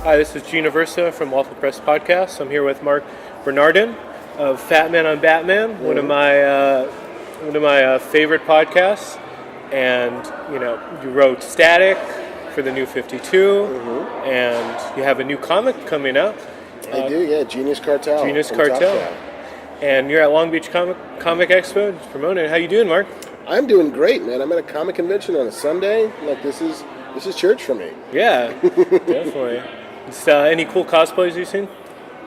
Hi, this is Gene Aversa from Waffle Press Podcast. I'm here with Marc Bernardin of Fatman on Batman, one of my favorite podcasts. And you wrote Static for the New 52, and you have a new comic coming out. I do, yeah. Genius Cartel. Genius Cartel. And you're at Long Beach Comic Expo, just promoting it. How you doing, Marc? I'm doing great, man. I'm at a comic convention on a Sunday. Like this is church for me. Yeah, definitely. Any cool cosplays you've seen?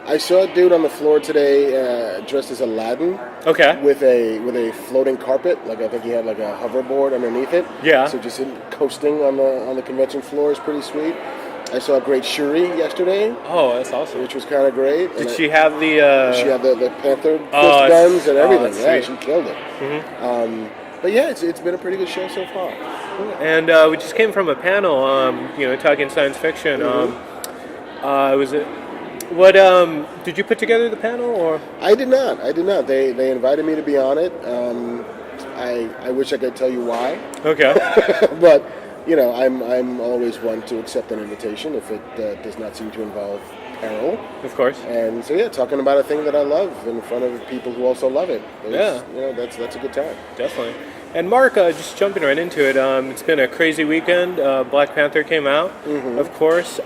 I saw a dude on the floor today dressed as Aladdin. Okay. With a floating carpet. Like I think he had like a hoverboard underneath it. Yeah. So just coasting on the convention floor is pretty sweet. I saw a great Shuri yesterday. Oh, that's awesome. Which was kind of great. Did she have the... She had the Panther guns and everything. Yeah, sweet. she killed it. Mm-hmm. But yeah, it's been a pretty good show so far. And we just came from a panel, talking science fiction. Did you put together the panel, or? I did not. They invited me to be on it. I wish I could tell you why. Okay. But I'm always one to accept an invitation if it does not seem to involve peril. Of course. And so talking about a thing that I love in front of people who also love it. That's a good time. Definitely. And Marc, just jumping right into it, it's been a crazy weekend. Black Panther came out, of course.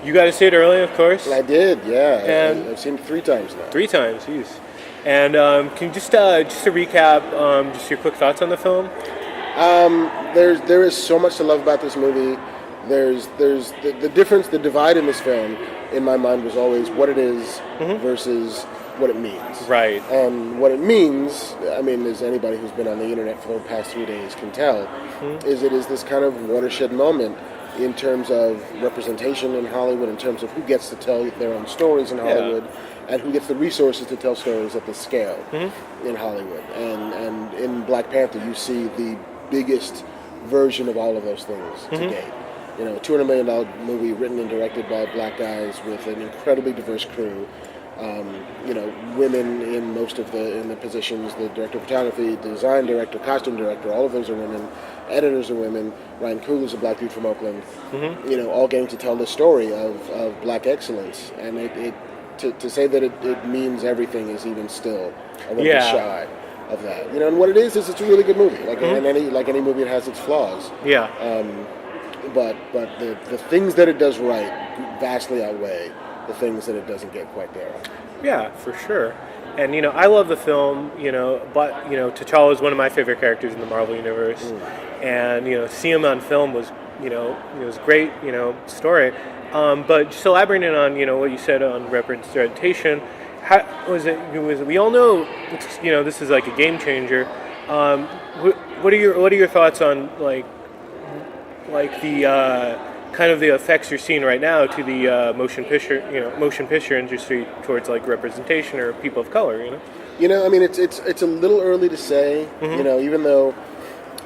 You got to see it early, of course. I did, yeah. And I've seen it 3 times now. 3 times, jeez. And can you just to recap, just your quick thoughts on the film? There is so much to love about this movie. There's the difference, the divide in this film, in my mind, was always what it is versus what it means. Right. And what it means, I mean, as anybody who's been on the internet for the past 3 days can tell, is it is this kind of watershed moment in terms of representation in Hollywood, in terms of who gets to tell their own stories in Hollywood, and who gets the resources to tell stories at this scale in Hollywood. And in Black Panther, you see the biggest version of all of those things to date. A $200 million movie written and directed by black guys with an incredibly diverse crew. Women in most of the positions, the director of photography, the design director, costume director, all of those are women. Editors are women. Ryan Coogler's a black dude from Oakland. All getting to tell the story of black excellence. And to say that it means everything is even still a little bit shy of that. And what it is it's a really good movie. Like any movie, it has its flaws. Yeah. But the things that it does right vastly outweigh the things that it doesn't get quite there on. Yeah, for sure. And I love the film, but T'Challa is one of my favorite characters in the Marvel universe. And to see him on film was it was a great story. But just elaborating on what you said on representation, how was it? We all know this is like a game changer. What are your thoughts on like the kind of the effects you're seeing right now to the motion picture industry towards like representation or people of color? I mean, it's a little early to say. Even though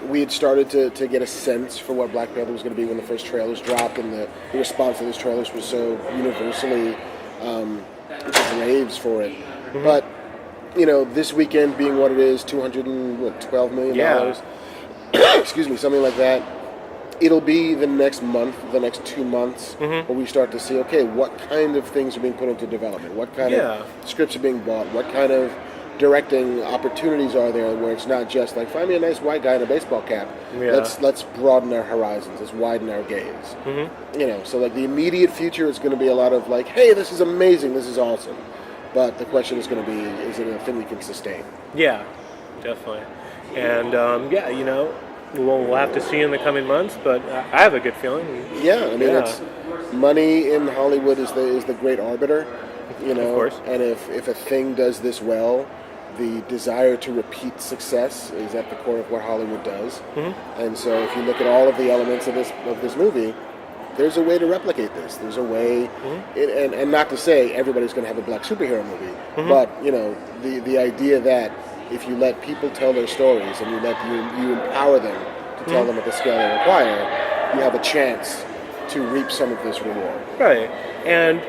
we had started to get a sense for what Black Panther was going to be when the first trailers dropped, and the response to those trailers was so universally just raves for it. But this weekend being what it is, $212 million. Excuse me, something like that. It'll be the next month, the next 2 months, where we start to see, okay, what kind of things are being put into development? What kind of scripts are being bought? What kind of directing opportunities are there where it's not just like, find me a nice white guy in a baseball cap. Let's broaden our horizons. Let's widen our gaze. So like the immediate future is going to be a lot of like, hey, this is amazing, this is awesome. But the question is going to be, is it a thing we can sustain? Yeah, definitely. And we'll have to see in the coming months, but I have a good feeling. Yeah, I mean, it's money in Hollywood is the great arbiter, Of course. And if a thing does this well, the desire to repeat success is at the core of what Hollywood does. And so if you look at all of the elements of this movie, there's a way to replicate this. There's a way, and not to say everybody's going to have a black superhero movie, but the idea that if you let people tell their stories and you empower them to tell them at the scale they require, you have a chance to reap some of this reward. Right. And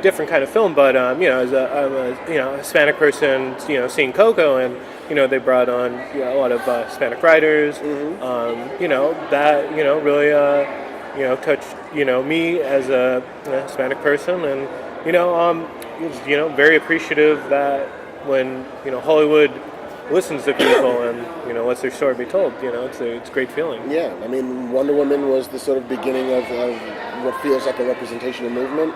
different kind of film, but as a Hispanic person, seeing Coco, and they brought on a lot of Hispanic writers, that really touched, me as a Hispanic person, and, was, very appreciative that when, Hollywood listens to people and, lets their story be told, it's a great feeling. Yeah, I mean, Wonder Woman was the sort of beginning of what feels like a representational movement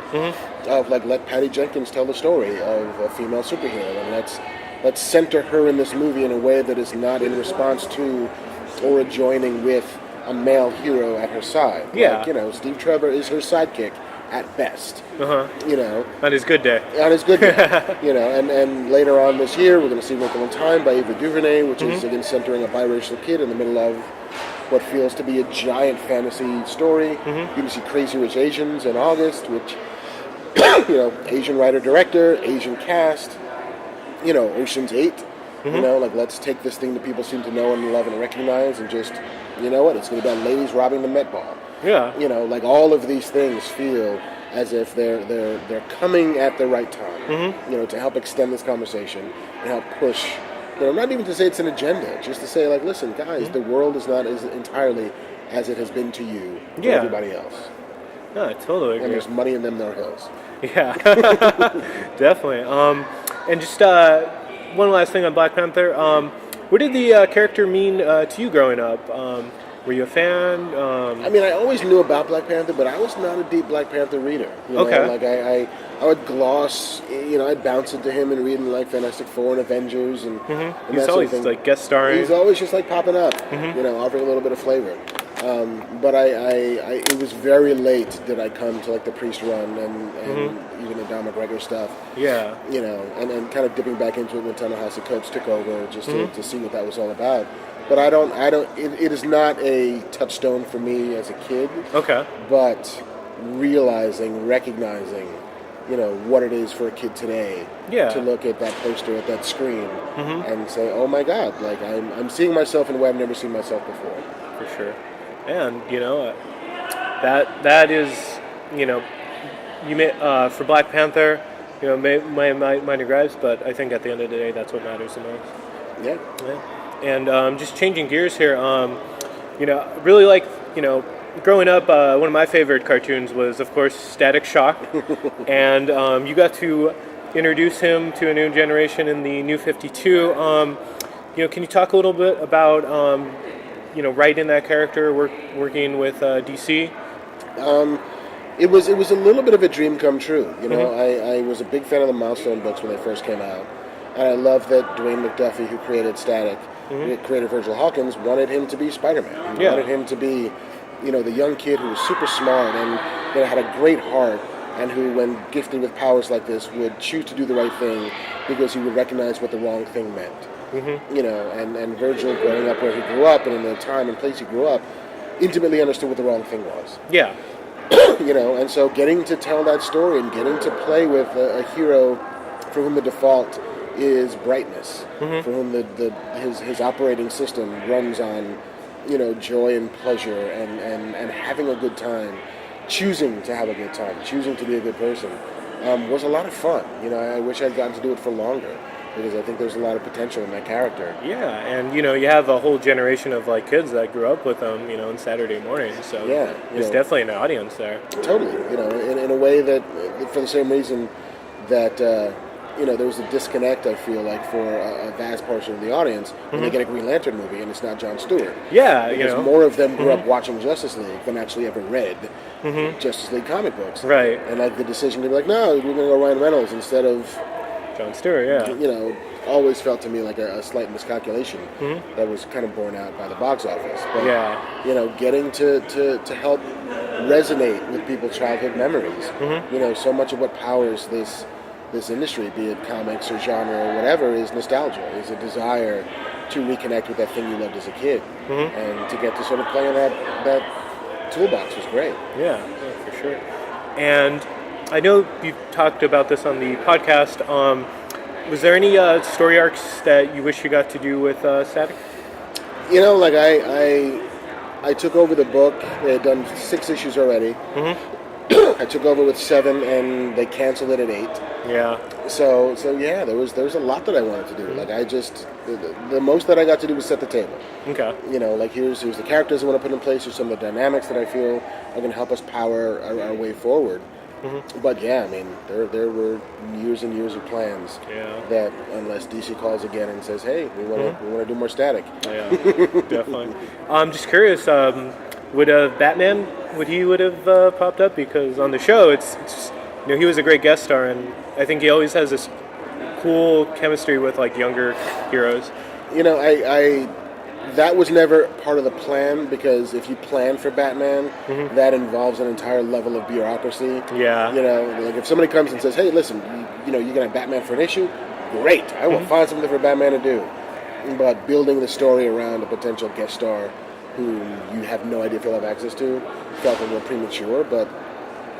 of, like, let Patty Jenkins tell the story of a female superhero, and let's center her in this movie in a way that is not in response to or adjoining with a male hero at her side. Yeah. Like, Steve Trevor is her sidekick at best. On his good day. On his good day. And later on this year, we're going to see Wrinkle in Time by Ava DuVernay, which is, again, centering a biracial kid in the middle of what feels to be a giant fantasy story. You can see Crazy Rich Asians in August, which, Asian writer-director, Asian cast, Ocean's 8. Let's take this thing that people seem to know and love and recognize and just, it's going to be about ladies robbing the Met Ball. Yeah. All of these things feel as if they're coming at the right time, to help extend this conversation and help push, not even to say it's an agenda, just to say, like, listen, guys, the world is not as entirely as it has been to you or everybody else. No, I totally agree. And there's money in them, there are hills. Yeah, definitely. And just one last thing on Black Panther. What did the character mean to you growing up? Were you a fan? I always knew about Black Panther, but I was not a deep Black Panther reader. Okay. Like, I would gloss, I'd bounce into him and reading, like, Fantastic Four and Avengers and He's always, like, guest starring. He's always just, like, popping up, offering a little bit of flavor. But it was very late that I come to, like, the Priest run and even the Don McGregor stuff. Yeah. And kind of dipping back into it when Ta-Nehisi Coates took over just to see what that was all about. But it is not a touchstone for me as a kid. Okay. But recognizing, what it is for a kid today to look at that poster at that screen and say, oh my God, like, I'm seeing myself in a way I've never seen myself before. For sure. And, that is, you may, for Black Panther, minor gripes, but I think at the end of the day, that's what matters the most. Yeah. And just changing gears here, really like, growing up, one of my favorite cartoons was, of course, Static Shock. And you got to introduce him to a new generation in the New 52. Can you talk a little bit about, writing that character, working with DC? It was a little bit of a dream come true. I was a big fan of the Milestone books when they first came out. And I love that Dwayne McDuffie, who created Static, created Virgil Hawkins, wanted him to be Spider-Man. He wanted him to be, the young kid who was super smart and had a great heart, and who, when gifted with powers like this, would choose to do the right thing because he would recognize what the wrong thing meant. And Virgil, growing up where he grew up and in the time and place he grew up, intimately understood what the wrong thing was. Yeah. And so getting to tell that story and getting to play with a hero for whom the default is brightness, for whom his operating system runs on, joy and pleasure and having a good time, choosing to have a good time, choosing to be a good person, was a lot of fun. I wish I'd gotten to do it for longer, because I think there's a lot of potential in that character. Yeah, and you have a whole generation of, like, kids that grew up with them, on Saturday mornings. So there's definitely an audience there. Totally, in a way that, for the same reason that there was a disconnect, I feel like, for a vast portion of the audience when they get a Green Lantern movie and it's not John Stewart. Yeah, because more of them grew up watching Justice League than actually ever read Justice League comic books. Right. And, like, the decision to be like, no, we're going to go Ryan Reynolds instead of John Stewart, yeah. Always felt to me like a slight miscalculation that was kind of borne out by the box office. But, getting to help resonate with people's childhood memories. So much of what powers this industry, be it comics or genre or whatever, is nostalgia, is a desire to reconnect with that thing you loved as a kid. And to get to sort of play in that toolbox was great. Yeah, for sure. And I know you talked about this on the podcast. Was there any story arcs that you wish you got to do with Static? I took over the book. They had done 6 issues already. I took over with 7, and they canceled it at 8. Yeah. So yeah, there was a lot that I wanted to do. Like the most that I got to do was set the table. Okay. Like here's the characters I want to put in place. Here's some of the dynamics that I feel are going to help us power our way forward. But yeah, I mean, there were years and years of plans. Yeah. That unless DC calls again and says, "Hey, we want to do more static." Yeah, definitely. I'm just curious. Would Batman would have popped up, because on the show it's he was a great guest star, and I think he always has this cool chemistry with like younger heroes. I that was never part of the plan, because if you plan for Batman, that involves an entire level of bureaucracy. Yeah. Like if somebody comes and says, "Hey, listen, you're gonna have Batman for an issue," great. I will find something for Batman to do. But building the story around a potential guest star who you have no idea if you'll have access to felt a little premature. But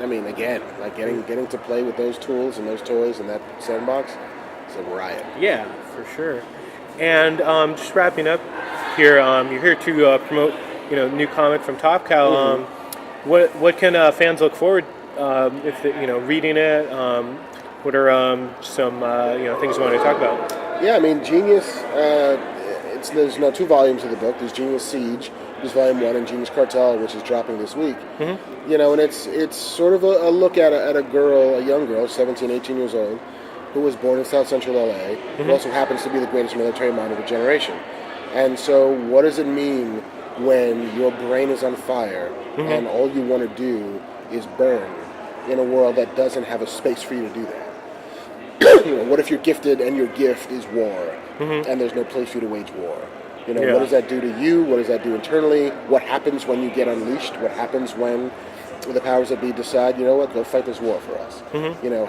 I mean, again, like getting to play with those tools and those toys in that sandbox, it's a riot. Yeah, for sure. And just wrapping up here, you're here to promote, new comic from Top Cow. What can fans look forward if reading it? What are some things you want to talk about? Yeah, I mean, Genius. There's now 2 volumes of the book. There's Genius Siege, which is volume 1, and Genius Cartel, which is dropping this week. And it's sort of a look at a young girl, 17, 18 years old, who was born in South Central LA, who also happens to be the greatest military mind of her generation. And so what does it mean when your brain is on fire and all you want to do is burn in a world that doesn't have a space for you to do that? What if you're gifted and your gift is war, and there's no place for you to wage war? What does that do to you? What does that do internally? What happens when you get unleashed? What happens when the powers that be decide, go fight this war for us?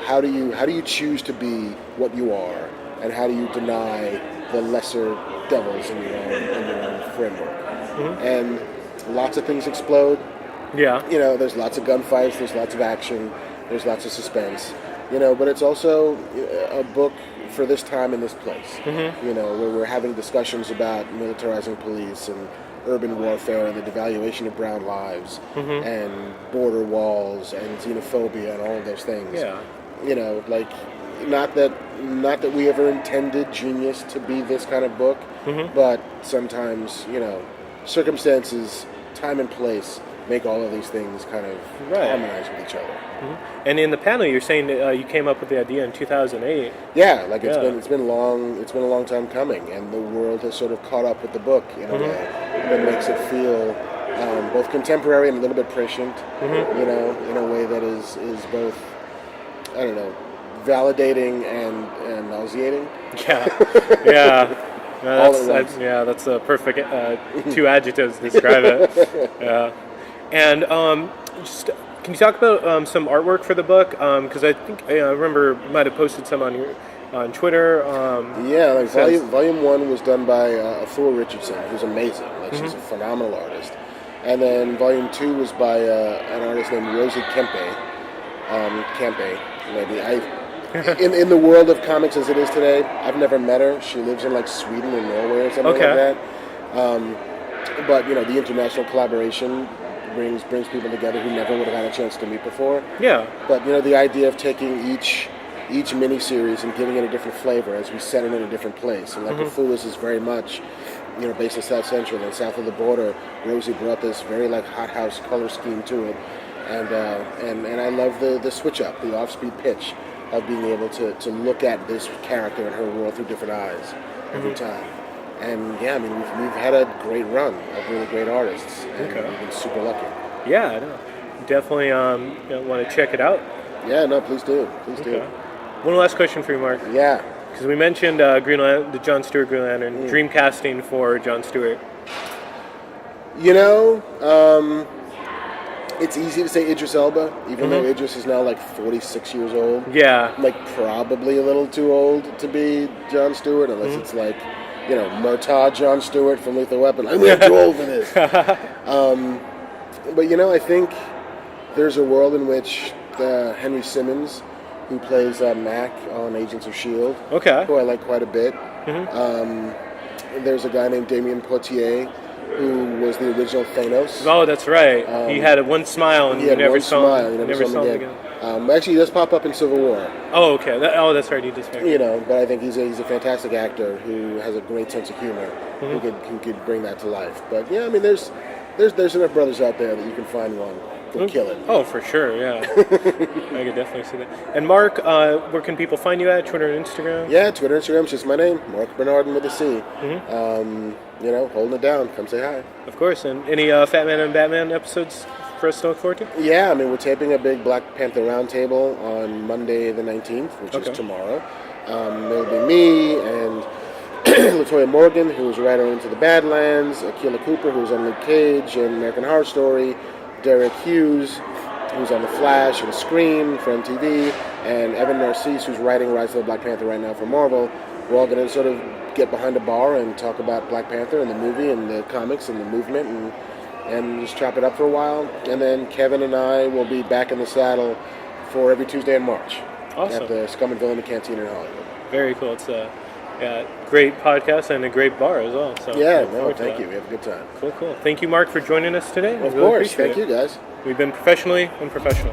How do you choose to be what you are, and how do you deny the lesser devils in your own framework? And lots of things explode. Yeah. There's lots of gunfights. There's lots of action. There's lots of suspense. But it's also a book for this time and this place. Where we're having discussions about militarizing police and urban warfare and the devaluation of brown lives and border walls and xenophobia and all of those things. Yeah. Not that we ever intended Genius to be this kind of book, but sometimes, circumstances, time and place make all of these things kind of harmonize with each other. And in the panel, you're saying that you came up with the idea in 2008. Yeah, it's been a long time coming, and the world has sort of caught up with the book in a way that makes it feel both contemporary and a little bit prescient. In a way that is both, I don't know, validating and nauseating. Yeah. That's a perfect 2 adjectives to describe it. Yeah. And can you talk about some artwork for the book? Because I think I remember you might have posted some on Twitter. Volume 1 was done by Thor Richardson, who's amazing. She's a phenomenal artist. And then Volume 2 was by an artist named Rosie Kempe. Maybe in the world of comics as it is today, I've never met her. She lives in Sweden or Norway or something like that. But the international collaboration brings people together who never would have had a chance to meet before. Yeah. But the idea of taking each miniseries and giving it a different flavor as we set it in a different place. And Cthulhu's is very much based in South Central and south of the border. Rosie brought this very hothouse color scheme to it, and I love the switch up, the off-speed pitch of being able to look at this character and her world through different eyes every time. And yeah, I mean, we've had a great run of really great artists, and we've been super lucky. Yeah, I know. Definitely want to check it out. Yeah, no, please do. Please do. One last question for you, Mark. Yeah. Because we mentioned the John Stewart Green Lantern, dream casting for John Stewart. It's easy to say Idris Elba, even though Idris is now 46 years old. Yeah. Probably a little too old to be John Stewart, unless it's Murtaugh John Stewart from Lethal Weapon. I'm too old for this. But I think there's a world in which Henry Simmons, who plays Mac on Agents of S.H.I.E.L.D., who I like quite a bit. There's a guy named Damien Poitier, who was the original Thanos. Oh, that's right. He had one smile, and you never saw him again. Actually, he does pop up in Civil War. Oh, okay. That's right. He just. You know, but I think he's a fantastic actor who has a great sense of humor, who could bring that to life. But yeah, I mean, there's enough brothers out there that you can find one who'll kill it. Oh, for sure. Yeah, I could definitely see that. And Mark, where can people find you at? Twitter and Instagram? Yeah, Twitter, Instagram, it's just my name, Marc Bernardin with a C. You know, holding it down. Come say hi. Of course. And any Fatman and Batman episodes for us to look forward to? Yeah, I mean, we're taping a big Black Panther roundtable on Monday the 19th, which is tomorrow. It'll be me and Latoya Morgan, who's a writer on Into the Badlands, Akilah Cooper, who's on Luke Cage and American Horror Story, Derek Hughes, who's on The Flash and Scream for MTV, and Evan Narcisse, who's writing Rise of the Black Panther right now for Marvel. We're all going to sort of get behind a bar and talk about Black Panther and the movie and the comics and the movement and just chop it up for a while. And then Kevin and I will be back in the saddle for every Tuesday in March. Awesome. At the Scum and Villainy Cantina in Hollywood. Very cool. It's a great podcast and a great bar as well. So yeah, no, thank you. We have a good time. Cool. Thank you, Mark, for joining us today. Of course. Thank you, guys. We've been professionally unprofessional.